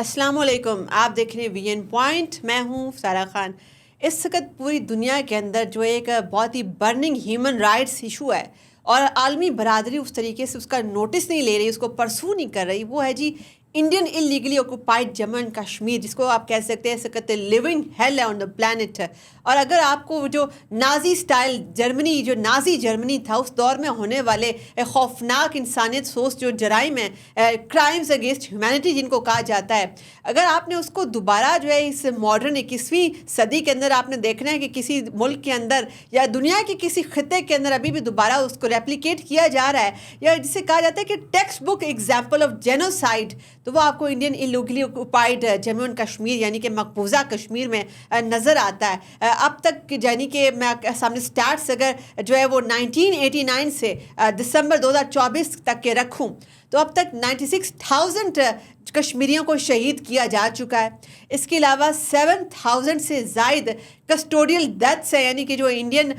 السلام علیکم، آپ دیکھ رہے ہیں وی این پوائنٹ. میں ہوں سارہ خان. اس وقت پوری دنیا کے اندر جو ایک بہت ہی برننگ ہیومن رائٹس ایشو ہے اور عالمی برادری اس طریقے سے اس کا نوٹس نہیں لے رہی، اس کو پرسو نہیں کر رہی، وہ ہے جی Indian illegally occupied Jammu and Kashmir, جس کو آپ کہہ سکتے ہیں اس وقت لیونگ ہیل ہے آن دا پلانٹ. اور اگر آپ کو جو نازی سٹائل جرمنی، جو نازی جرمنی تھا اس دور میں ہونے والے خوفناک انسانیت سوز جو جرائم ہیں، کرائمز اگینسٹ ہیومینٹی جن کو کہا جاتا ہے، اگر آپ نے اس کو دوبارہ جو ہے اس ماڈرن 21ویں صدی کے اندر آپ نے دیکھنا ہے کہ کسی ملک کے اندر یا دنیا کے کسی خطے کے اندر ابھی بھی دوبارہ اس کو ریپلیکیٹ کیا جا رہا ہے، یا جسے کہا جاتا ہے کہ text book example of genocide, تو وہ آپ کو Indian illegally occupied Jammu and Kashmir یعنی کہ مقبوضہ کشمیر میں نظر آتا ہے. اب تک یعنی کہ میں سامنے سٹارٹس اگر جو ہے وہ 1989 سے دسمبر 2024 تک کے رکھوں تو اب تک 96,000 کشمیریوں کو شہید کیا جا چکا ہے. اس کے علاوہ 7,000 سے زائد کسٹوڈیل ڈیتھس ہیں، یعنی کہ جو انڈین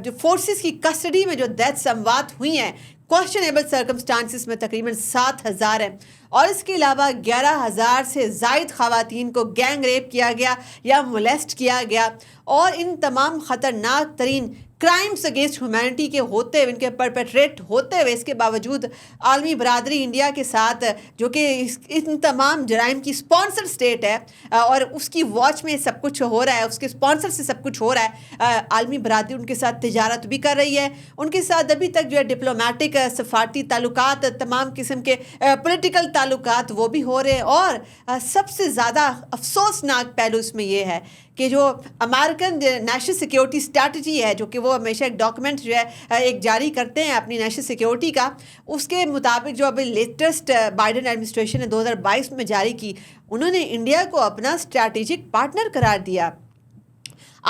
جو فورسز کی کسٹڈی میں جو ڈیتھس اموات ہوئی ہیں کوشچنیبل سرکمسٹانسز میں تقریباً 7,000 ہیں. اور اس کے علاوہ 11,000 سے زائد خواتین کو گینگ ریپ کیا گیا یا مولیسٹ کیا گیا. اور ان تمام خطرناک ترین کرائمز اگینسٹ ہیومینٹی کے ہوتے ہوئے، ان کے پرپیٹریٹ ہوتے ہوئے، اس کے باوجود عالمی برادری انڈیا کے ساتھ جو کہ ان تمام جرائم کی اسپانسر اسٹیٹ ہے اور اس کی واچ میں سب کچھ ہو رہا ہے، اس کے اسپانسر سے سب کچھ ہو رہا ہے، عالمی برادری ان کے ساتھ تجارت بھی کر رہی ہے. ان کے ساتھ ابھی تک جو ہے ڈپلومیٹک سفارتی تعلقات، تمام قسم کے پولیٹیکل تعلقات وہ بھی ہو رہے ہیں. اور سب سے زیادہ افسوسناک پہلو اس میں یہ ہے کہ جو امریکن نیشنل سیکیورٹی اسٹریٹجی ہے، جو کہ وہ ہمیشہ ایک ڈاکیومنٹ جو ہے ایک جاری کرتے ہیں اپنی نیشنل سیکیورٹی کا، اس کے مطابق جو ابھی لیٹسٹ بائیڈن ایڈمنسٹریشن نے 2022 میں جاری کی، انہوں نے انڈیا کو اپنا اسٹریٹجک پارٹنر قرار دیا.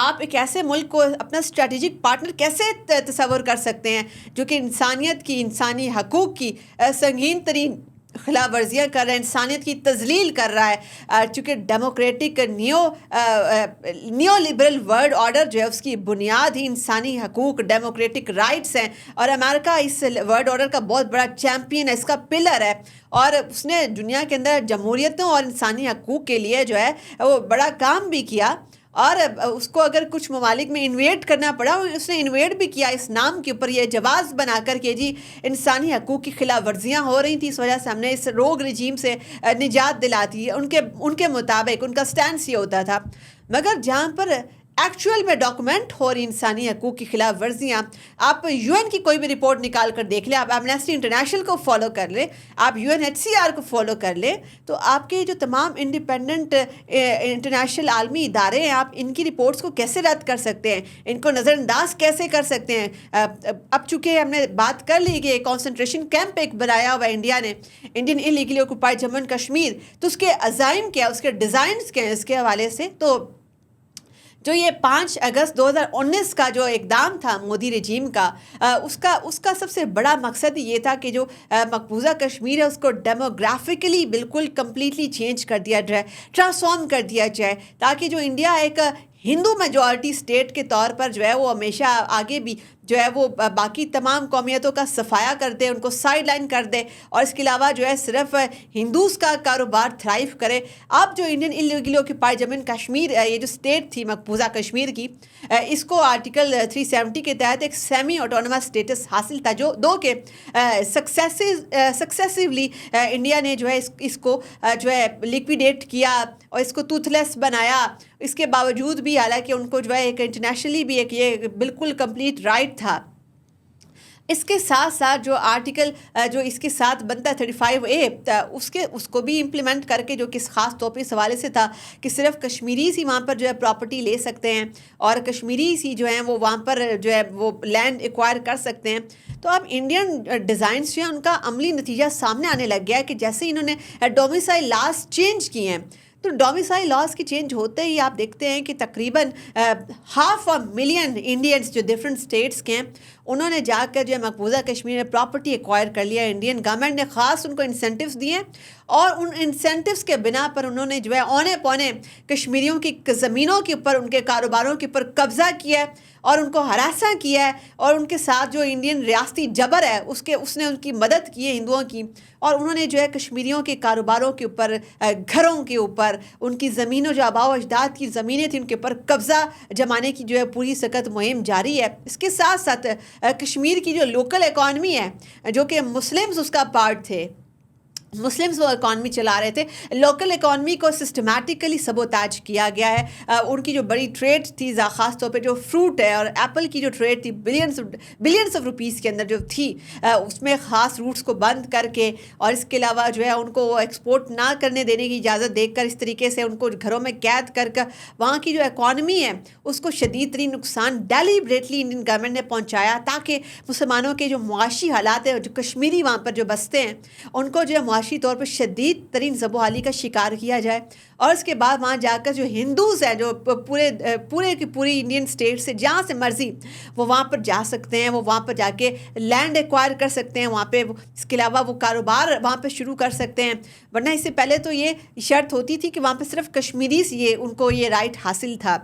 آپ ایک ایسے ملک کو اپنا اسٹریٹجک پارٹنر کیسے تصور کر سکتے ہیں جو کہ انسانیت کی، انسانی حقوق کی سنگین ترین خلاف ورزیاں کر رہا ہے، انسانیت کی تذلیل کر رہا ہے. چونکہ democratic neo liberal world order جو ہے اس کی بنیاد ہی انسانی حقوق، ڈیموکریٹک رائٹس ہیں، اور امریکہ اس ورلڈ آرڈر کا بہت بڑا چیمپئن ہے، اس کا پلر ہے. اور اس نے دنیا کے اندر جمہوریتوں اور انسانی حقوق کے لیے جو ہے وہ بڑا کام بھی کیا. اور اس کو اگر کچھ ممالک میں انویٹ کرنا پڑا، اس نے انویٹ بھی کیا اس نام کے اوپر، یہ جواز بنا کر کے جی انسانی حقوق کی خلاف ورزیاں ہو رہی تھیں، اس وجہ سے ہم نے اس روگ رجیم سے نجات دلاتی ہے. ان کے مطابق ان کا سٹینس یہ ہوتا تھا. مگر جہاں پر ایکچوئل میں ڈاکومنٹ ہو رہی انسانی حقوق کی خلاف ورزیاں، آپ یو این کی کوئی بھی رپورٹ نکال کر دیکھ لیں، آپ ایمنسٹی انٹرنیشنل کو فالو کر لیں، آپ UNHCR کو فالو کر لیں، تو آپ کے جو تمام انڈیپینڈنٹ انٹرنیشنل عالمی ادارے ہیں، آپ ان کی رپورٹس کو کیسے رد کر سکتے ہیں، ان کو نظر انداز کیسے کر سکتے ہیں؟ اب چونکہ ہم نے بات کر لی کہ کنسنٹریشن کیمپ ایک بنایا ہوا انڈیا نے، Indian illegally occupied Jammu and Kashmir, تو اس کے عزائم کیا، اس کے ڈیزائنز کیا ہیں اس کے حوالے سے؟ تو جو یہ 5 اگست 2019 کا جو اقدام تھا مودی رجیم کا، اس کا سب سے بڑا مقصد یہ تھا کہ جو مقبوضہ کشمیر ہے اس کو ڈیموگرافکلی بالکل کمپلیٹلی چینج کر دیا جائے، ٹرانسفارم کر دیا جائے، تاکہ جو انڈیا ایک ہندو میجورٹی اسٹیٹ کے طور پر جو ہے وہ ہمیشہ آگے بھی جو ہے وہ باقی تمام قومیتوں کا صفایا کر دے، ان کو سائڈ لائن کر دے، اور اس کے علاوہ جو ہے صرف ہندوز کا کاروبار تھرائیو کرے. اب جو Indian illegally occupied Jammu and Kashmir, یہ جو اسٹیٹ تھی مقبوضہ کشمیر کی، اس کو آرٹیکل 370 کے تحت ایک سیمی آٹونومس اسٹیٹس حاصل تھا، جو دو کہ سکسیسیولی انڈیا نے جو ہے اس کو جو ہے لیکویڈیٹ کیا اور اس کو ٹوتھ لیس بنایا. اس کے باوجود بھی حالانکہ ان کو جو ہے ایک انٹرنیشنلی بھی ایک یہ بالکل کمپلیٹ رائٹ تھا. اس کے ساتھ ساتھ جو آرٹیکل جو اس کے ساتھ بنتا ہے 35A، اس کو بھی امپلیمنٹ کر کے، جو کس خاص طور پہ اس حوالے سے تھا کہ صرف کشمیری ہی وہاں پر جو ہے پراپرٹی لے سکتے ہیں اور کشمیری ہی جو ہیں وہ وہاں پر جو ہے وہ لینڈ ایکوائر کر سکتے ہیں. تو اب انڈین ڈیزائنس جو ہیں ان کا عملی نتیجہ سامنے آنے لگ گیا ہے کہ جیسے انہوں نے ڈومیسائل لاز چینج کیے ہیں، تو ڈومیسائل لاز کی چینج ہوتے ہی آپ دیکھتے ہیں کہ تقریباً 500,000 انڈینس جو ڈفرینٹ اسٹیٹس کے ہیں، انہوں نے جا کر جو ہے مقبوضہ کشمیر میں پراپرٹی ایکوائر کر لیا. انڈین گورنمنٹ نے خاص ان کو انسینٹیوز دیے اور ان انسینٹیوز کے بنا پر انہوں نے جو ہے اونے پونے کشمیریوں کی زمینوں کے اوپر، ان کے کاروباروں کے اوپر قبضہ کیا ہے اور ان کو ہراساں کیا ہے، اور ان کے ساتھ جو انڈین ریاستی جبر ہے اس نے ان کی مدد کی ہے ہندوؤں کی، اور انہوں نے جو ہے کشمیریوں کے کاروباروں کے اوپر، گھروں کے اوپر، ان کی زمینوں جو آباء و اجداد کی زمینیں تھیں ان کے اوپر قبضہ جمانے کی جو ہے پوری سخت مہم جاری ہے. اس کے ساتھ ساتھ کشمیر کی جو لوکل اکانومی ہے، جو کہ مسلمز اس کا پارٹ تھے، مسلمز وہ اکانومی چلا رہے تھے، لوکل اکانومی کو سسٹمیٹیکلی سبوتاج کیا گیا ہے. ان کی جو بڑی ٹریڈ تھی، خاص طور پہ جو فروٹ ہے اور ایپل کی جو ٹریڈ تھی بلینس آف روپیز کے اندر جو تھی، اس میں خاص روٹس کو بند کر کے، اور اس کے علاوہ جو ہے ان کو ایکسپورٹ نہ کرنے دینے کی اجازت دے کر، اس طریقے سے ان کو گھروں میں قید کر وہاں کی جو اکانومی ہے اس کو شدید ترین نقصان ڈیلیبریٹلی انڈین گورنمنٹ نے پہنچایا، تاکہ مسلمانوں کے جو معاشی حالات ہیں، جو کشمیری وہاں پر جو بستے ہیں، ان کو جو ہے معاشی طور پر شدید ترین زبوحالی کا شکار کیا جائے. اور اس کے بعد وہاں جا کر جو ہندوز ہیں، جو پورے کی پوری انڈین اسٹیٹ سے جہاں سے مرضی وہ وہاں پر جا سکتے ہیں، وہ وہاں پر جا کے لینڈ ایکوائر کر سکتے ہیں، وہاں پہ اس کے علاوہ وہ کاروبار وہاں پہ شروع کر سکتے ہیں. ورنہ اس سے پہلے تو یہ شرط ہوتی تھی کہ وہاں پہ صرف کشمیری سے ان کو یہ رائٹ حاصل تھا.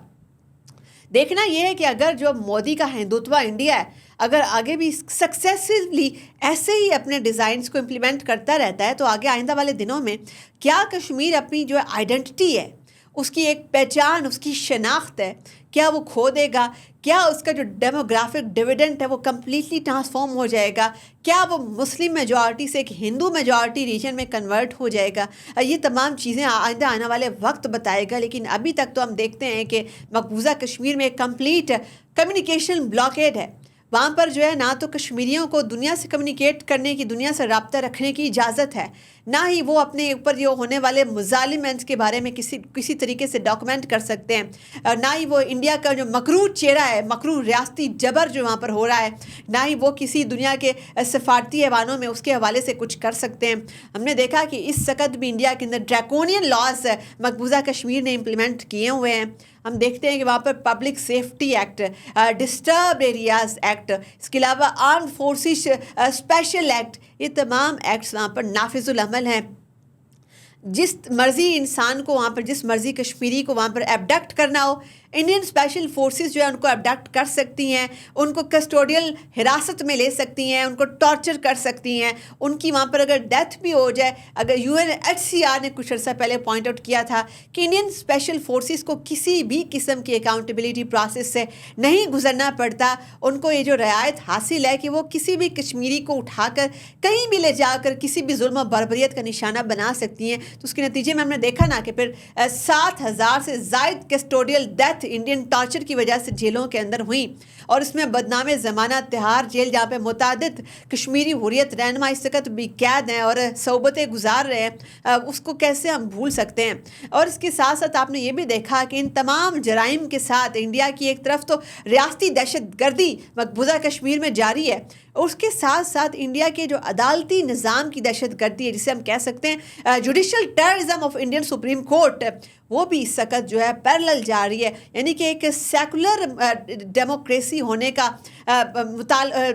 دیکھنا یہ ہے کہ اگر جو مودی کا ہندوتوا انڈیا ہے اگر آگے بھی سکسیسفلی ایسے ہی اپنے ڈیزائنز کو امپلیمنٹ کرتا رہتا ہے، تو آگے آئندہ والے دنوں میں کیا کشمیر اپنی جو آئیڈینٹی ہے، اس کی ایک پہچان، اس کی شناخت ہے، کیا وہ کھو دے گا؟ کیا اس کا جو ڈیموگرافک ڈویڈنٹ ہے وہ کمپلیٹلی ٹرانسفارم ہو جائے گا؟ کیا وہ مسلم میجورٹی سے ایک ہندو میجورٹی ریجن میں کنورٹ ہو جائے گا؟ یہ تمام چیزیں آئندہ آنے والے وقت بتائے گا. لیکن ابھی تک تو ہم دیکھتے ہیں کہ مقبوضہ کشمیر میں ایک کمپلیٹ کمیونیکیشن بلاکیڈ ہے. وہاں پر جو ہے نہ تو کشمیریوں کو دنیا سے کمیونیکیٹ کرنے کی، دنیا سے رابطہ رکھنے کی اجازت ہے، نہ ہی وہ اپنے اوپر جو ہونے والے مظالمات کے بارے میں کسی طریقے سے ڈاکومنٹ کر سکتے ہیں، نہ ہی وہ انڈیا کا جو مکروہ چہرہ ہے، مکروہ ریاستی جبر جو وہاں پر ہو رہا ہے، نہ ہی وہ کسی دنیا کے سفارتی ایوانوں میں اس کے حوالے سے کچھ کر سکتے ہیں. ہم نے دیکھا کہ اس وقت بھی انڈیا کے اندر ڈریکونین لاز مقبوضہ کشمیر نے امپلیمنٹ کیے ہوئے ہیں. ہم دیکھتے ہیں کہ وہاں پر public safety act, disturb areas act, اس کے علاوہ آرمڈ فورسز اسپیشل ایکٹ، یہ تمام ایکٹس وہاں پر نافذ العمل ہیں. جس مرضی انسان کو وہاں پر، جس مرضی کشمیری کو وہاں پر ایبڈکٹ کرنا ہو، انڈین اسپیشل فورسز جو ہے ان کو ایبڈکٹ کر سکتی ہیں، ان کو کسٹوڈیل حراست میں لے سکتی ہیں، ان کو ٹارچر کر سکتی ہیں. ان کی وہاں پر اگر ڈیتھ بھی ہو جائے، اگر UNHCR نے کچھ عرصہ پہلے پوائنٹ آؤٹ کیا تھا کہ انڈین اسپیشل فورسز کو کسی بھی قسم کی اکاؤنٹیبلٹی پروسیس سے نہیں گزرنا پڑتا. ان کو یہ جو رعایت حاصل ہے کہ وہ کسی بھی کشمیری کو اٹھا کر کہیں بھی لے جا کر کسی بھی ظلم و بربریت کا نشانہ بنا سکتی ہیں. تو اس کے نتیجے میں ہم نے دیکھا نا کہ پھر 7,000 سے زائد کسٹوڈیل ڈیتھ انڈین ٹارچر کی وجہ سے جیلوں کے اندر ہوئی. اور اس میں بدنام زمانہ تہار جیل، جہاں پہ متعدد کشمیری حریت رہنما اس وقت بھی قید ہیں اور صحبتیں گزار رہے ہیں، اس کو کیسے ہم بھول سکتے ہیں؟ اور اس کے ساتھ ساتھ آپ نے یہ بھی دیکھا کہ ان تمام جرائم کے ساتھ انڈیا کی ایک طرف تو ریاستی دہشت گردی مقبوضہ کشمیر میں جاری ہے، اور اس کے ساتھ ساتھ انڈیا کے جو عدالتی نظام کی دہشت گردی ہے، جسے ہم کہہ سکتے ہیں judicial terrorism of Indian supreme court, وہ بھی اس وقت جو ہے پیرلل جاری ہے. یعنی کہ ایک سیکولر ڈیموکریسی ہونے کا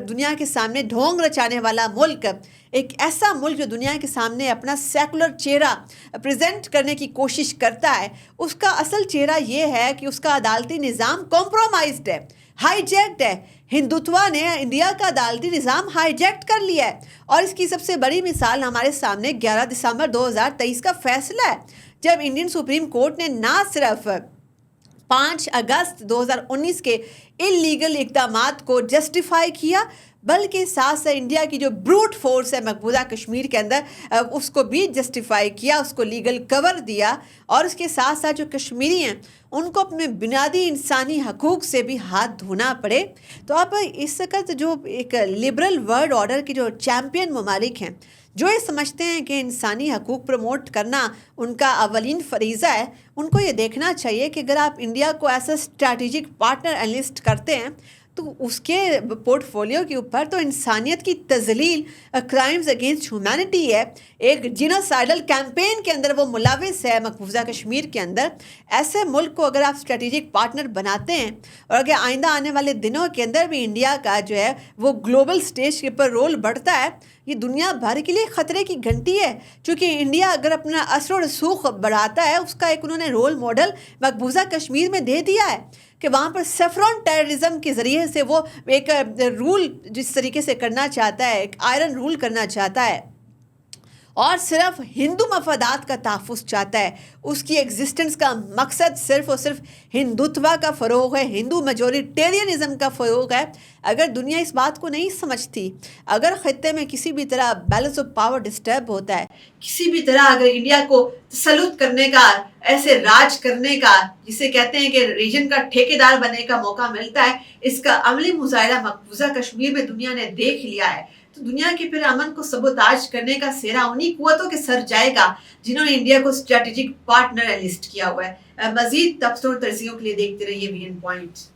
دنیا کے سامنے ڈھونگ رچانے والا ملک، ایک ایسا ملک جو دنیا کے سامنے اپنا سیکولر چہرہ پریزنٹ کرنے کی کوشش کرتا ہے، اس کا اصل چہرہ یہ ہے کہ اس کا عدالتی نظام کمپرومائزڈ ہے، ہائی جیکڈ ہے. ہندوتوا نے انڈیا کا عدالتی نظام ہائی جیکٹ کر لیا ہے، اور اس کی سب سے بڑی مثال ہمارے سامنے 11 دسمبر 2023 کا فیصلہ ہے، جب انڈین سپریم کورٹ نے نہ صرف 5 اگست 2019 کے انلیگل اقدامات کو جسٹیفائی کیا، بلکہ ساتھ ساتھ انڈیا کی جو بروٹ فورس ہے مقبوضہ کشمیر کے اندر، اس کو بھی جسٹیفائی کیا، اس کو لیگل کور دیا. اور اس کے ساتھ ساتھ جو کشمیری ہیں ان کو اپنے بنیادی انسانی حقوق سے بھی ہاتھ دھونا پڑے. تو آپ اس وقت جو ایک لبرل ورلڈ آرڈر کے جو چیمپئن ممالک ہیں، جو یہ سمجھتے ہیں کہ انسانی حقوق پروموٹ کرنا ان کا اولین فریضہ ہے، ان کو یہ دیکھنا چاہیے کہ اگر آپ انڈیا کو ایسا اسٹریٹجک پارٹنر انلسٹ کرتے ہیں تو اس کے پورٹ فولیو کے اوپر تو انسانیت کی تذلیل، کرائمز اگینسٹ ہیومینٹی ہے، ایک جینوسائیڈل کیمپین کے اندر وہ ملوث ہے مقبوضہ کشمیر کے اندر. ایسے ملک کو اگر آپ اسٹریٹجک پارٹنر بناتے ہیں اور اگر آئندہ آنے والے دنوں کے اندر بھی انڈیا کا جو ہے وہ گلوبل اسٹیج کے اوپر رول بڑھتا ہے، یہ دنیا بھر کے لیے خطرے کی گھنٹی ہے. چونکہ انڈیا اگر اپنا اثر و رسوخ بڑھاتا ہے، اس کا ایک انہوں نے رول ماڈل مقبوضہ کشمیر میں دے دیا ہے کہ وہاں پر سیفرون ٹیررزم کے ذریعے سے وہ ایک رول جس طریقے سے کرنا چاہتا ہے، ایک آئرن رول کرنا چاہتا ہے اور صرف ہندو مفادات کا تحفظ چاہتا ہے. اس کی ایگزسٹنس کا مقصد صرف اور صرف ہندوتوا کا فروغ ہے، ہندو میجورٹیرینزم کا فروغ ہے. اگر دنیا اس بات کو نہیں سمجھتی، اگر خطے میں کسی بھی طرح بیلنس آف پاور ڈسٹرب ہوتا ہے، کسی بھی طرح اگر انڈیا کو تسلط کرنے کا، ایسے راج کرنے کا، جسے کہتے ہیں کہ ریجن کا ٹھیکیدار بننے کا موقع ملتا ہے، اس کا عملی مظاہرہ مقبوضہ کشمیر میں دنیا نے دیکھ لیا ہے. تو دنیا کے پھر امن کو سبوتاج کرنے کا سہرا انہی قوتوں کے سر جائے گا جنہوں نے انڈیا کو اسٹریٹجک پارٹنر لسٹ کیا ہوا ہے. مزید تبصروں اور تجزیوں کے لیے دیکھتے رہیے وی این پوائنٹ.